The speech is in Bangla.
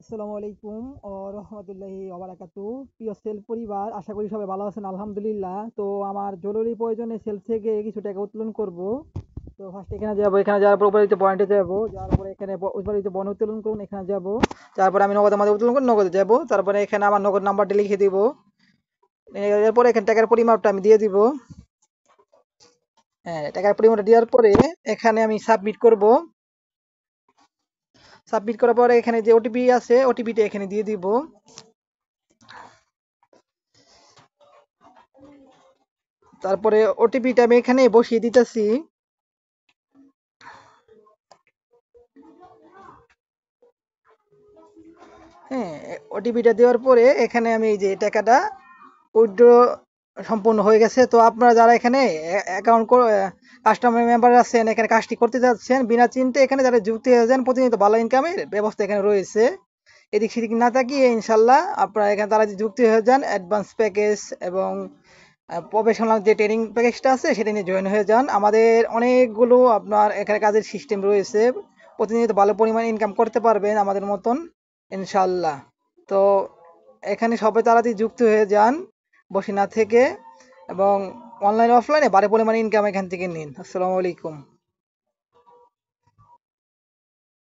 আসসালামু আলাইকুম ও রহমতুল্লাহি ওবারাকাতু। প্রিয় সেল পরিবার, আশা করি সবাই ভালো আছেন। আলহামদুলিল্লাহ। তো আমার জরুরি প্রয়োজনে সেল থেকে কিছু টাকা উত্তোলন করব। তো ফার্স্ট এখানে যাব, এখানে যাওয়ার পর উপরিতে পয়েন্টে যাব, যাওয়ার পরে এখানে উপরিতে বন উত্তোলন করুন, এখানে যাব। তারপরে আমি নগদের মাধ্যমে উত্তোলন করে নগদে যাব। তারপরে এখানে আমার নগদ নাম্বারটা লিখে দিব। এরপরে এখানে টাকার পরিমাপটা আমি দিয়ে দিব। হ্যাঁ, টাকার পরিমাপটা দেওয়ার পরে এখানে আমি সাবমিট করব। সাবমিট করার পরে এখানে যে ওটিপি আছে ওটিপিটা এখানে দিয়ে দিব। তারপরে ওটিপিটা আমি এখানে বসিয়ে দিতেছি। হ্যাঁ, ওটিপিটা দেওয়ার পরে এখানে আমি এই যে টাকাটা উইথড্র সম্পূর্ণ হয়ে গেছে। তো আপনারা যারা এখানে অ্যাকাউন্ট কাস্টমার মেম্বার আছেন, এখানে কাজটি করতে যাচ্ছেন বিনা চিন্তে, এখানে যারা যুক্ত হয়ে যান, প্রতিনিয়ত ভালো ইনকামের ব্যবস্থা এখানে রয়েছে। এদিক সেদিক না তাকিয়ে ইনশাল্লাহ আপনারা এখানে তারা যদি যুক্ত হয়ে যান, অ্যাডভান্স প্যাকেজ এবং প্রফেশনাল যে ট্রেনিং প্যাকেজটা আছে সেটা নিয়ে জয়েন হয়ে যান। আমাদের অনেকগুলো আপনার এখানে কাজের সিস্টেম রয়েছে। প্রতিনিয়ত ভালো পরিমাণ ইনকাম করতে পারবেন আমাদের মতন ইনশাল্লাহ। তো এখানে সবাই তাড়াতাড়ি যুক্ত হয়ে যান বসে না থেকে, এবং অনলাইন অফলাইনে ভালো পরিমাণ ইনকাম এখান থেকে নিন। আসসালামু আলাইকুম।